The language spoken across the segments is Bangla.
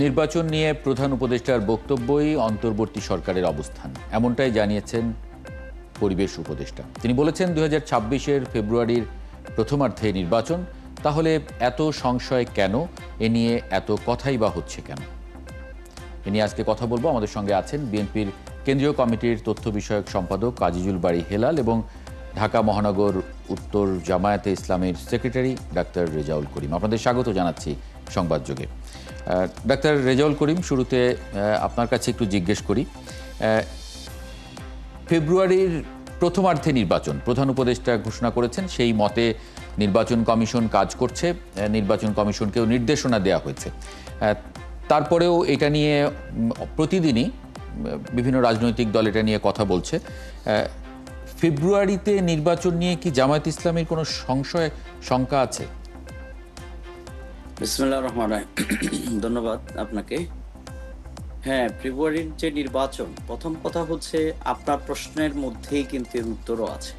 নির্বাচন নিয়ে প্রধান উপদেষ্টার বক্তব্যই অন্তর্বর্তী সরকারের অবস্থান, এমনটাই জানিয়েছেন পরিবেশ উপদেষ্টা। তিনি বলেছেন 2026-এর ফেব্রুয়ারির প্রথমার্ধে নির্বাচন, তাহলে এত সংশয় কেন? এ নিয়ে এত কথাই বা হচ্ছে কেন? এ নিয়ে আজকে কথা বলবো। আমাদের সঙ্গে আছেন বিএনপির কেন্দ্রীয় কমিটির তথ্য বিষয়ক সম্পাদক আজিজুল বারী হেলাল এবং ঢাকা মহানগর উত্তর জামায়াতে ইসলামের সেক্রেটারি ডাক্তার রেজাউল করিম। আপনাদের স্বাগত জানাচ্ছি সংবাদযোগে। ডাক্তার রেজাউল করিম, শুরুতে আপনার কাছে একটু জিজ্ঞেস করি, ফেব্রুয়ারির প্রথমার্ধে নির্বাচন প্রধান উপদেষ্টা ঘোষণা করেছেন, সেই মতে নির্বাচন কমিশন কাজ করছে, নির্বাচন কমিশনকেও নির্দেশনা দেওয়া হয়েছে। তারপরেও এটা নিয়ে প্রতিদিনই বিভিন্ন রাজনৈতিক দল এটা নিয়ে কথা বলছে। ফেব্রুয়ারিতে নির্বাচন নিয়ে কি জামায়াত ইসলামের কোনো শঙ্কা আছে? বিসমিল্লাহির রহমানির রহিম। ধন্যবাদ আপনাকে। হ্যাঁ, ফেব্রুয়ারির যে নির্বাচন, প্রথম কথা হচ্ছে আপনার প্রশ্নের মধ্যেই কিন্তু এর উত্তরও আছে।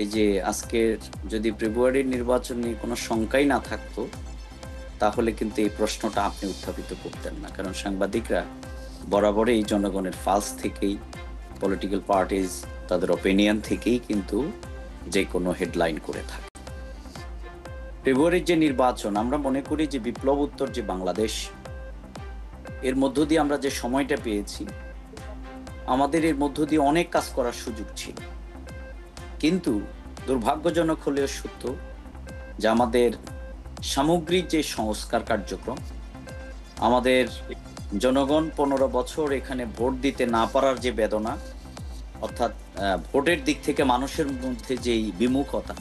এই যে আজকের যদি ফেব্রুয়ারির নির্বাচন নিয়ে কোনো শঙ্কাই না থাকতো, তাহলে কিন্তু এই প্রশ্নটা আপনি উত্থাপিত করতেন না। কারণ সাংবাদিকরা বরাবরই জনগণের ফালস থেকেই, পলিটিক্যাল পার্টিজ তাদের অপিনিয়ন থেকেই কিন্তু যে কোনো হেডলাইন করে থাকে। ফেব্রুয়ারির যে নির্বাচন, আমরা মনে করি যে বিপ্লব উত্তর যে বাংলাদেশ, এর মধ্য দিয়ে আমরা যে সময়টা পেয়েছি, আমাদের এর মধ্য দিয়ে অনেক কাজ করার সুযোগ ছিল। কিন্তু দুর্ভাগ্যজনক হলেও সত্য যে আমাদের সামগ্রিক যে সংস্কার কার্যক্রম, আমাদের জনগণ 15 বছর এখানে ভোট দিতে না পারার যে বেদনা, অর্থাৎ ভোটের দিক থেকে মানুষের মধ্যে যেই বিমুখতা,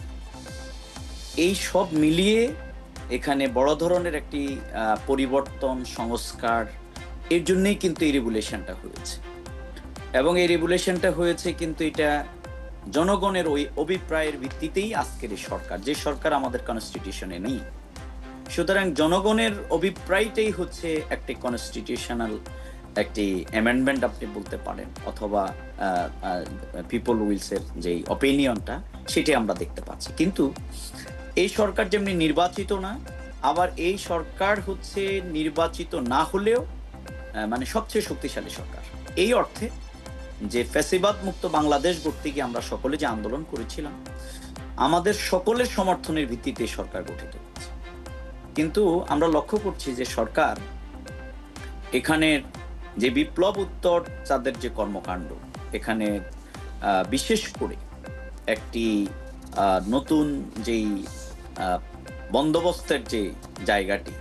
এই সব মিলিয়ে এখানে বড় ধরনের একটি পরিবর্তন, সংস্কার, এর জন্যই কিন্তু এই রেগুলেশনটা হয়েছে। এবং এই রেগুলেশনটা হয়েছে কিন্তু এটা জনগণের ওই অভিপ্রায়ের ভিত্তিতেই আজকের এই সরকার, যে সরকার আমাদের কনস্টিটিউশনে নেই। সুতরাং জনগণের অভিপ্রায়টাই হচ্ছে একটি কনস্টিটিউশনাল একটি অ্যামেন্ডমেন্ট আপনি বলতে পারেন, অথবা পিপল উইলসের যে অপিনিয়নটা, সেটাই আমরা দেখতে পাচ্ছি। কিন্তু এই সরকার যেমনি নির্বাচিত না, আবার এই সরকার হচ্ছে নির্বাচিত না হলেও মানে সবচেয়ে শক্তিশালী সরকার। এই অর্থে যে ফ্যাসিবাদ মুক্ত বাংলাদেশ গড়তে গিয়ে আমরা সকলে যে আন্দোলন করেছিলাম, আমাদের সকলের সমর্থনের ভিত্তিতে সরকার গঠিত হয়েছে। কিন্তু আমরা লক্ষ্য করছি যে সরকার এখানে যে বিপ্লব উত্তর তাদের যে কর্মকাণ্ড, এখানে বিশেষ করে একটি নতুন যেই বন্দোবস্তের যে জায়গাটি,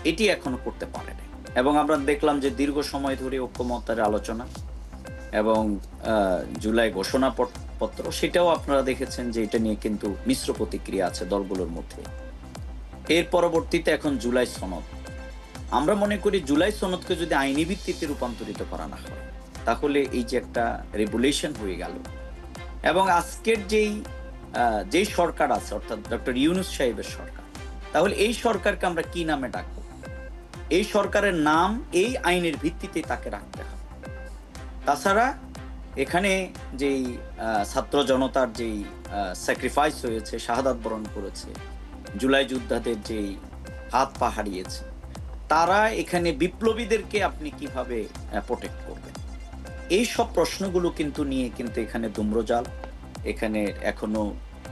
এটি এখনো করতে পারে না। এবং আমরা দেখলাম যে দীর্ঘ সময় ধরে ঐক্যমত্যের আলোচনা এবং জুলাই ঘোষণা পত্র, সেটাও আপনারা দেখেছেন যে এটা নিয়ে কিন্তু মিশ্র প্রতিক্রিয়া আছে দলগুলোর মধ্যে। এর পরবর্তীতে এখন জুলাই সনদ। আমরা মনে করি জুলাই সনদকে যদি আইনি ভিত্তিতে রূপান্তরিত করা না হয়, তাহলে এই যে একটা রেগুলেশন হয়ে গেল, এবং আজকের যেই সরকার আছে, অর্থাৎ ডক্টর ইউনূস সাহেবের সরকার, তাহলে এই সরকারকে আমরা কি নামে ডাকবো? এই সরকারের নাম এই আইনের ভিত্তিতে তাকে রাখতে হবে। তাছাড়া এখানে যেই ছাত্র জনতার যেই স্যাক্রিফাইস হয়েছে, শাহাদাত বরণ করেছে, জুলাই যোদ্ধাদের যেই হাত পা হারিয়েছে, তারা এখানে বিপ্লবীদেরকে আপনি কিভাবে প্রোটেক্ট করবেন? এই সব প্রশ্নগুলো কিন্তু নিয়ে কিন্তু এখানে ধূম্রজাল, এখানে এখনো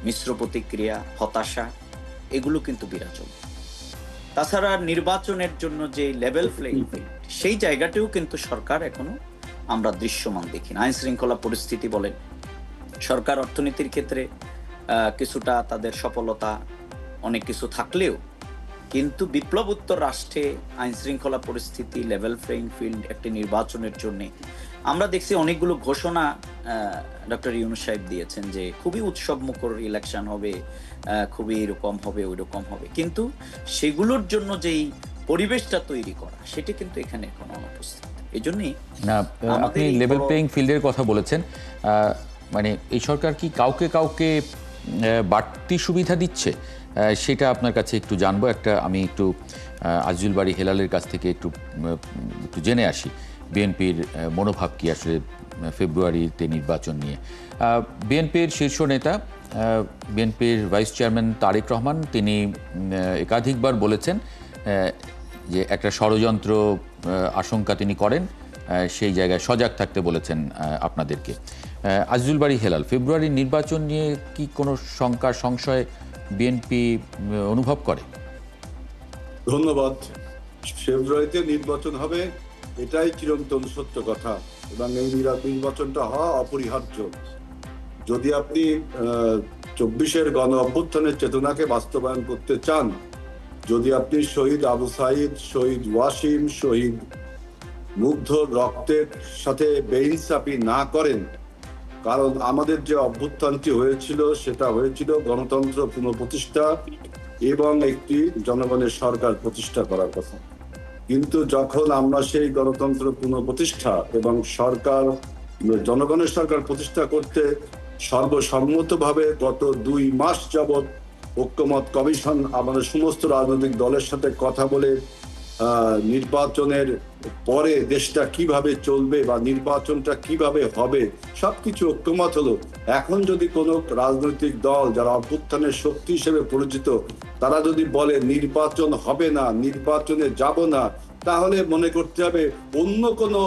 মিশ্র প্রতিক্রিয়া, হতাশা, এগুলো কিন্তু বিরাজমান। তাছাড়া নির্বাচনের জন্য যে লেভেল প্লেইং ফিল্ড, সেই জায়গাটিও কিন্তু সরকার এখনো আমরা দৃশ্যমান দেখি না। আইন শৃঙ্খলা পরিস্থিতি বলেন, সরকার অর্থনীতির ক্ষেত্রে কিছুটা তাদের সফলতা অনেক কিছু থাকলেও, কিন্তু বিপ্লব উত্তর রাষ্ট্রে আইন শৃঙ্খলা পরিস্থিতি, লেভেল প্লেইং ফিল্ড, একটি নির্বাচনের জন্য আমরা দেখছি অনেকগুলো ঘোষণা ডক্টর ইউনূস সাহেব দিয়েছেন যে খুবই উৎসব মুখর ইলেকশন হবে, খুবই এরকম হবে, ওই রকম হবে, কিন্তু সেগুলোর জন্য যেই পরিবেশটা তৈরি করা, সেটা কিন্তু এখানে এখন অনুপস্থিত। এই জন্যই আপনি লেভেল প্লেইং ফিল্ডের কথা বলেছেন, মানে এই সরকার কি কাউকে কাউকে বাড়তি সুবিধা দিচ্ছে, সেটা আপনার কাছে একটু জানবো। আমি একটু আজিজুল বারী হেলালের কাছ থেকে একটু জেনে আসি বিএনপির মনোভাব কি আসলে ফেব্রুয়ারিতে নির্বাচন নিয়ে। বিএনপির শীর্ষ নেতা, বিএনপির ভাইস চেয়ারম্যান তারেক রহমান, তিনি একাধিকবার বলেছেন যে একটা ষড়যন্ত্র আশঙ্কা তিনি করেন, সেই জায়গায় সজাগ থাকতে বলেছেন আপনাদেরকে। আজিজুল বারী হেলাল, ফেব্রুয়ারির নির্বাচন নিয়ে কি কোনো শঙ্কা সংশয় বিএনপি অনুভব করে? ধন্যবাদ। ফেব্রুয়ারিতে নির্বাচন হবে, এটাই চিরন্তন সত্য কথা, এবং এই নির্বাচনটা হওয়া অপরিহার্য। যদি আপনি 24-এর গণ অভ্যুত্থানের চেতনাকে বাস্তবায়ন করতে চান, যদি আপনি শহীদ আবু সাইদ, শহীদ ওয়াসিম, শহীদ মুগ্ধর রক্তের সাথে বেইনসাফি না করেন, কারণ আমাদের যে অভ্যুত্থানটি হয়েছিল সেটা হয়েছিল গণতন্ত্র পুনঃপ্রতিষ্ঠা এবং একটি জনগণের সরকার প্রতিষ্ঠা করার কথা। কিন্তু যখন আমরা সেই গণতন্ত্র পুনঃপ্রতিষ্ঠা এবং সরকার, জনগণের সরকার প্রতিষ্ঠা করতে সর্বসম্মতভাবে গত 2 মাস যাবৎ ঐক্যমত কমিশন আমাদের সমস্ত রাজনৈতিক দলের সাথে কথা বলে নির্বাচনের পরে দেশটা কিভাবে চলবে বা নির্বাচনটা কিভাবে হবে সবকিছু ঐক্যমত হলো। এখন যদি কোনো রাজনৈতিক দল যারা অভ্যুত্থানের শক্তি হিসেবে পরিচিত, তারা যদি বলে নির্বাচন হবে না, নির্বাচনে যাব না, তাহলে মনে করতে হবে অন্য কোনো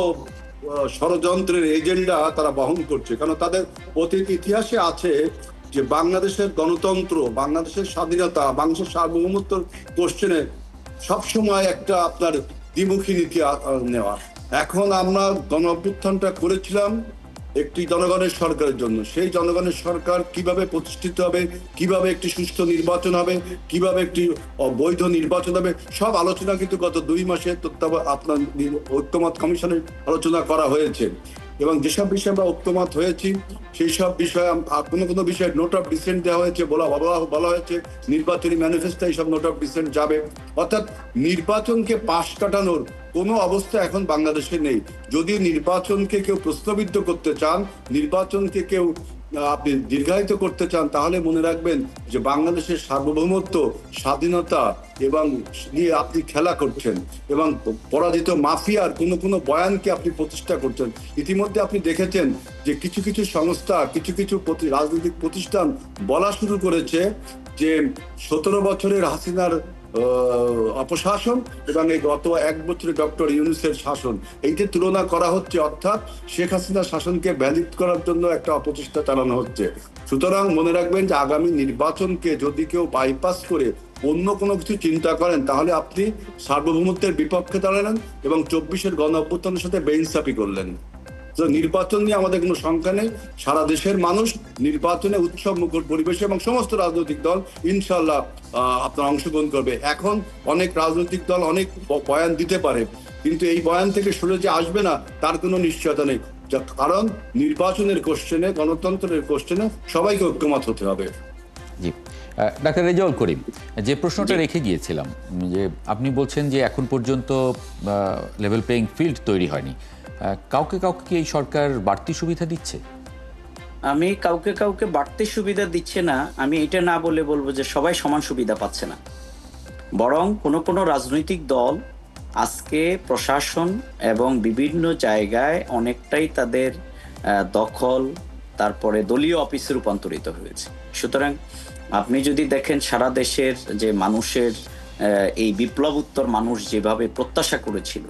ষড়যন্ত্রের এজেন্ডা তারা বহন করছে। কারণ তাদের অতীত ইতিহাসে আছে যে বাংলাদেশের গণতন্ত্র, বাংলাদেশের স্বাধীনতা, বাংলাদেশের সার্বভৌমত্ব কোশ্চেনে সবসময় একটা আপনার দ্বিমুখী নীতি নেওয়া। এখন আমরা গণ অভ্যুত্থানটা করেছিলাম একটি জনগণের সরকারের জন্য। সেই জনগণের সরকার কিভাবে প্রতিষ্ঠিত হবে, কিভাবে একটি সুষ্ঠু নির্বাচন হবে, কিভাবে একটি বৈধ নির্বাচন হবে, সব আলোচনা কিন্তু গত 2 মাসে আপনার ঐক্যমত কমিশনের আলোচনা করা হয়েছে। এবং যেসব বিষয়ে আমরা ঐক্যমত হয়েছি সেই সব বিষয়ে কোনো কোনো বিষয়ে নোট অফ ডিসেন্ট দেওয়া হয়েছে, বলা হয়েছে নির্বাচনী ম্যানিফেস্টো এইসব নোট অফ ডিসেন্ট যাবে। অর্থাৎ নির্বাচনকে পাশ কাটানোর কোনো অবস্থা এখন বাংলাদেশে নেই। যদি নির্বাচনকে কেউ প্রশ্নবিদ্ধ করতে চান, নির্বাচনকে কেউ আপনি দীর্ঘায়িত করতে চান, তাহলে মনে রাখবেন যে বাংলাদেশের সার্বভৌমত্ব, স্বাধীনতা এবং নিয়ে আপনি খেলা করছেন এবং পরাজিত মাফিয়ার কোনো বয়ানকে আপনি প্রতিষ্ঠা করছেন। ইতিমধ্যে আপনি দেখেছেন যে কিছু কিছু সংস্থা, কিছু কিছু রাজনৈতিক প্রতিষ্ঠান বলা শুরু করেছে যে 17 বছরের হাসিনার অপশাসন এবং এই গত 1 বছরে ডক্টর ইউনূসের শাসন, এইটা তুলনা করা হচ্ছে। অর্থাৎ শেখ হাসিনার শাসনকে ভ্যালিড করার জন্য একটা অপচেষ্টা চালানো হচ্ছে। সুতরাং মনে রাখবেন যে আগামী নির্বাচনকে যদি কেউ বাইপাস করে অন্য কোনো কিছু চিন্তা করেন, তাহলে আপনি সার্বভৌমত্বের বিপক্ষে দাঁড়ালেন এবং 24-এর গণ অভ্যুত্থানের সাথে বেইনসাফি করলেন। নির্বাচন নিয়ে আমাদের কোনো শঙ্কা নেই। সারা দেশের মানুষ নির্বাচনে উৎসব মুখর পরিবেশে এবং সমস্ত রাজনৈতিক দল ইনশাল্লাহ আপনার অংশগ্রহণ করবে। এখন অনেক রাজনৈতিক দল অনেক বয়ান দিতে পারে, কিন্তু এই বয়ান থেকে সরে যে আসবে না তার কোনো নিশ্চয়তা নেই। কারণ নির্বাচনের কোশ্চেনে, গণতন্ত্রের কোশ্চেনে সবাইকে ঐক্যমত হতে হবে। জি, ডাক্তার রেজাউল করিম, যে প্রশ্নটা রেখে গিয়েছিলাম, যে আপনি বলছেন যে এখন পর্যন্ত লেভেল প্লেইং ফিল্ড তৈরি হয়নি, কাউকে কাউকে কি এই সরকার বাড়তি সুবিধা দিচ্ছে? আমি কাউকে বাড়তি সুবিধা দিচ্ছে না, আমি এটা না বলে বলবো যে সবাই সমান সুবিধা পাচ্ছে না। বরং কোনো রাজনৈতিক দল আজকে প্রশাসন এবং বিভিন্ন জায়গায় অনেকটাই তাদের দখল, তারপরে দলীয় অফিসে রূপান্তরিত হয়েছে। সুতরাং আপনি যদি দেখেন সারা দেশের যে মানুষের এই বিপ্লব উত্তর মানুষ যেভাবে প্রত্যাশা করেছিল,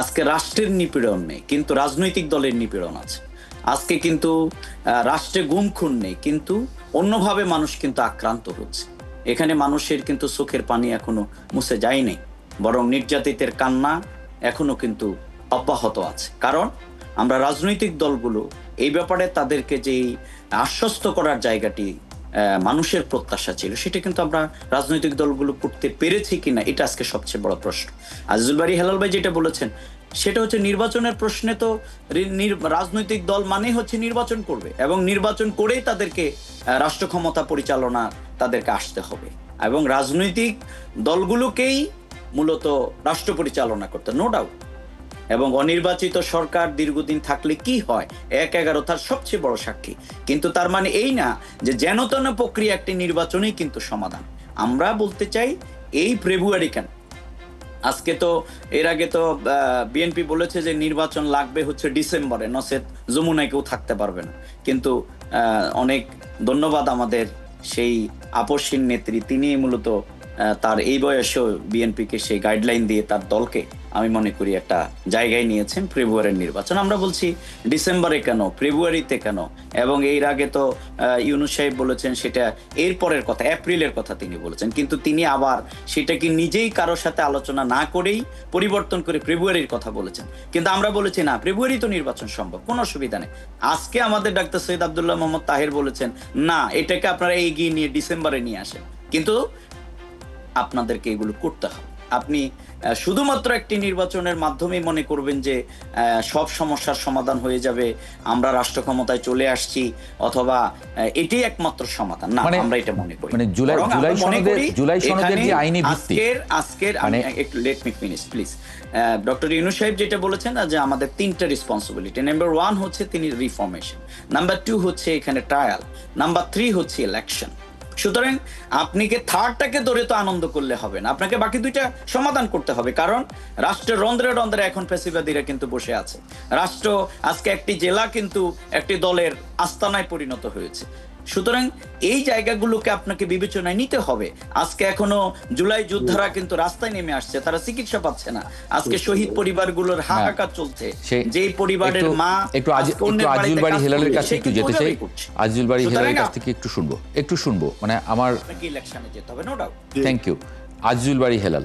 আজকে রাষ্ট্রের নিপীড়ন নেই কিন্তু রাজনৈতিক দলের নিপীড়ন আছে। আজকে কিন্তু রাষ্ট্রে গুম খুন নেই কিন্তু অন্যভাবে মানুষ কিন্তু আক্রান্ত হচ্ছে। এখানে মানুষের কিন্তু চোখের পানি এখনো মুছে যায়নি, বরং নির্যাতিতের কান্না এখনো কিন্তু অব্যাহত আছে। কারণ আমরা রাজনৈতিক দলগুলো এই ব্যাপারে তাদেরকে যে আশ্বস্ত করার জায়গাটি মানুষের প্রত্যাশা ছিল, সেটা কিন্তু আমরা রাজনৈতিক দলগুলো করতে পেরেছি কিনা, এটা আজকে সবচেয়ে বড় প্রশ্ন। আজিজুল বারী হেলাল ভাই যেটা বলেছেন সেটা হচ্ছে নির্বাচনের প্রশ্নে তো রাজনৈতিক দল মানেই হচ্ছে নির্বাচন করবে এবং নির্বাচন করেই তাদেরকে রাষ্ট্র ক্ষমতা পরিচালনা তাদেরকে আসতে হবে এবং রাজনৈতিক দলগুলোকেই মূলত রাষ্ট্র পরিচালনা করতে, নো ডাউট। এবং অনির্বাচিত সরকার দীর্ঘদিন থাকলে কি হয়, 1/11 তার সবচেয়ে বড় সাক্ষী। কিন্তু তার মানে এই না যে যেন তেন প্রক্রিয়া একটি নির্বাচনই কিন্তু সমাধান। আমরা বলতে চাই এই ফেব্রুয়ারি কেন, আজকে তো এর আগে তো বিএনপি বলেছে যে নির্বাচন লাগবে হচ্ছে ডিসেম্বরে, নচেত যমুনায় কেউ থাকতে পারবে না। কিন্তু অনেক ধন্যবাদ আমাদের সেই আপসহীন নেত্রী, তিনি মূলত তার এই বয়সেও বিএনপিকে সেই গাইডলাইন দিয়ে তার দলকে আমি মনে করি একটা জায়গায় নিয়েছেন ফেব্রুয়ারির নির্বাচন। আমরা বলছি ডিসেম্বরে কেন, ফেব্রুয়ারিতে কেন, এবং এর আগে তো ইউনূস সাহেব বলেছেন সেটা এর পরের কথা, এপ্রিলের কথা তিনি বলেছেন, কিন্তু তিনি আবার সেটাকে নিজেই কারোর সাথে আলোচনা না করেই পরিবর্তন করে ফেব্রুয়ারির কথা বলেছেন। কিন্তু আমরা বলেছি না, ফেব্রুয়ারি তো নির্বাচন সম্ভব, কোনো অসুবিধা নেই। আজকে আমাদের ডাক্তার সৈয়দ আব্দুল্লাহ মোহাম্মদ তাহের বলেছেন না, এটাকে আপনারা এগিয়ে নিয়ে ডিসেম্বরে নিয়ে আসেন, কিন্তু আপনাদেরকে এগুলো করতে হবে। আপনি শুধুমাত্র একটি নির্বাচনের মাধ্যমে মনে করবেন যে সব সমস্যার সমাধান হয়ে যাবে, আমরা রাষ্ট্র ক্ষমতায় চলে আসছি, অথবা এটাই একমাত্র সমাধান না, আমরা এটা মনে করি। মানে জুলাই সনদের যে আইনি ভিত্তি, আজকের একটু let me finish please. Doctor Yunus সাহেব যেটা বলেছেন যে আমাদের 3টা রেসপন্সিবিলিটি। নাম্বার 1 হচ্ছে তিনি রিফর্মেশন, নাম্বার 2 হচ্ছে এখানে ট্রায়াল, নাম্বার 3 হচ্ছে ইলেকশন। সুতরাং আপনাকে থার্ডটাকে ধরে তো আনন্দ করলে হবে না, আপনাকে বাকি দুইটা সমাধান করতে হবে। কারণ রাষ্ট্রের রন্ধ্রে রন্ধ্রে এখন ফ্যাসিবাদীরা কিন্তু বসে আছে। রাষ্ট্র আজকে একটি জেলা কিন্তু একটি দলের আস্তানায় পরিণত হয়েছে। সুতরাং এই জায়গাগুলোকে আপনাকে বিবেচনায় নিতে হবে। আজকে এখনো জুলাই যোদ্ধারা কিন্তু রাস্তায় নেমে আসছে, তারা চিকিৎসা পাচ্ছে না। আজকে শহীদ পরিবারগুলোর হাহাকার চলছে, যেই পরিবারের মা আজিজুল বাড়ি হেলালের কাছে একটু যেতে চাই। আজিজুল বাড়ি হেলালের কাছ থেকে একটু শুনবো মানে আমার ইলেকশনে যেতে হবে, no doubt. Thank you. Azizul Bari Helal.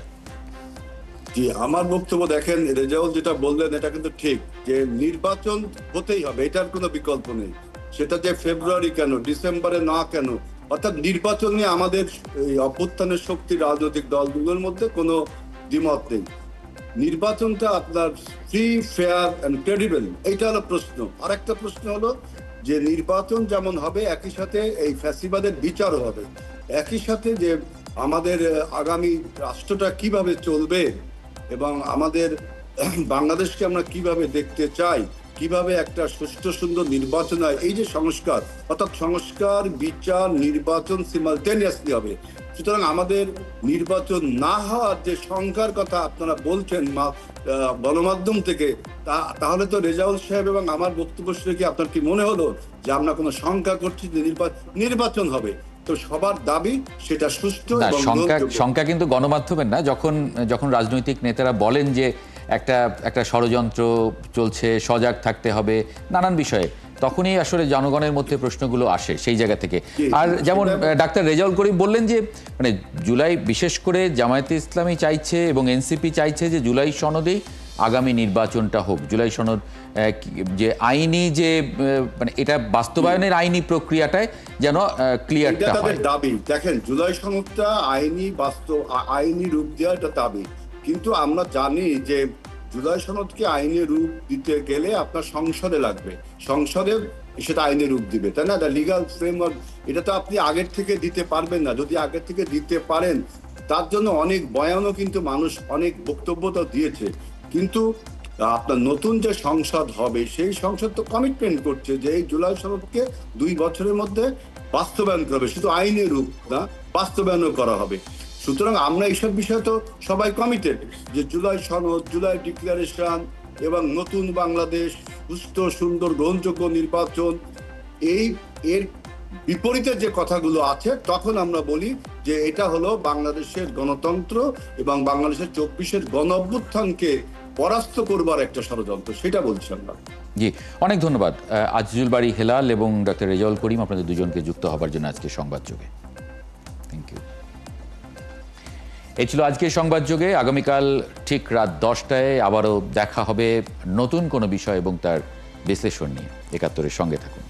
জি, আমার বক্তব্য দেখেন, রেজাউল যেটা বললেন এটা কিন্তু ঠিক, যে নির্বাচন হতেই হবে, এটার কোনো বিকল্প নেই। সেটা যে ফেব্রুয়ারি কেন, ডিসেম্বরে না কেন, অর্থাৎ নির্বাচন নিয়ে আমাদের এই অভ্যুত্থানের শক্তি রাজনৈতিক দলগুলোর মধ্যে কোনো দ্বিমত নেই। নির্বাচনটা আপনার ফ্রি, ফেয়ার এন্ড ক্রেডিবল, এইটা হলো প্রশ্ন। আর একটা প্রশ্ন হলো যে নির্বাচন যেমন হবে একই সাথে এই ফ্যাসিবাদের বিচারও হবে, একই সাথে যে আমাদের আগামী রাষ্ট্রটা কিভাবে চলবে এবং আমাদের বাংলাদেশকে আমরা কিভাবে দেখতে চাই, কিভাবে একটা সুষ্ঠু সুন্দর নির্বাচন হয়, এই যে সংস্কার, অর্থাৎ সংস্কার, বিচার, নির্বাচন সিমালটেনিয়াসলি হবে। সুতরাং আমাদের নির্বাচন না হওয়ার যে সংখ্যার কথা আপনারা বলছেন গণমাধ্যম থেকে, তাহলে তো রেজাউল সাহেব এবং আমার বক্তব্য শুনে কি আপনার কি মনে হলো যে আমরা কোনো সংখ্যা করছি যে নির্বাচন হবে? তো সবার দাবি সেটা সুষ্ঠু এবং সংখ্যা কিন্তু গণমাধ্যমের না। যখন রাজনৈতিক নেতারা বলেন যে একটা ষড়যন্ত্র চলছে, সজাগ থাকতে হবে নানান বিষয়ে, তখনই আসলে জনগণের মধ্যে প্রশ্নগুলো আসে সেই জায়গা থেকে। আর যেমন ডাক্তার রেজাউল করিম বললেন যে মানে জুলাই, বিশেষ করে জামায়াতে ইসলামী চাইছে এবং এনসিপি চাইছে যে জুলাই সনদেই আগামী নির্বাচনটা হোক। জুলাই সনদ যে আইনি যে মানে এটা বাস্তবায়নের আইনি প্রক্রিয়াটায় যেন ক্লিয়ারটা হয়। দাবি দেখেন, জুলাই সনদটা আইনি রূপ দেওয়া এটা দাবি, কিন্তু আমরা জানি যে জুলাই সনদকে আইনি রূপ দিতে গেলে আপনার সংসদে লাগবে, সংসদে সেটা আইনি রূপ দিবে, তাই না? লিগাল ফ্রেমওয়ার্ক, এটা তো আপনি আগের থেকে দিতে পারবেন না। যদি আগের থেকে দিতে পারেন, তার জন্য অনেক বয়ানও কিন্তু মানুষ অনেক বক্তব্য তো দিয়েছে, কিন্তু আপনার নতুন যে সংসদ হবে সেই সংসদ তো কমিটমেন্ট করছে যে এই জুলাই সনদকে 2 বছরের মধ্যে বাস্তবায়ন করা হবে, শুধু আইনের রূপ না, বাস্তবায়নও করা হবে। সুতরাং আমরা এইসব বিষয়ে তো সবাই কমিটেড যে জুলাই সনদ, জুলাই ডিক্লারেশন এবং নতুন বাংলাদেশ, সুস্থ সুন্দর গ্রহণযোগ্য নির্বাচন, এর বিপরীতে যে কথাগুলো আছে, তখন আমরা বলি যে এটা হলো বাংলাদেশের গণতন্ত্র এবং বাংলাদেশের 24-এর গণ অভ্যুত্থানকে পরাস্ত করবার একটা ষড়যন্ত্র, সেটা বলছি আমরা। জি, অনেক ধন্যবাদ আজিজুল বাড়ি হেলাল এবং ডক্টর রেজাউল করিম, আপনাদের দুজনকে যুক্ত হবার জন্য আজকে সংবাদযোগে। Thank you. এই ছিল আজকে সংবাদযোগে। আগামীকাল ঠিক রাত 10টায় আবারও দেখা হবে নতুন কোনো বিষয় এবং তার বিশ্লেষণ নিয়ে। 71-এর সঙ্গে থাকুন।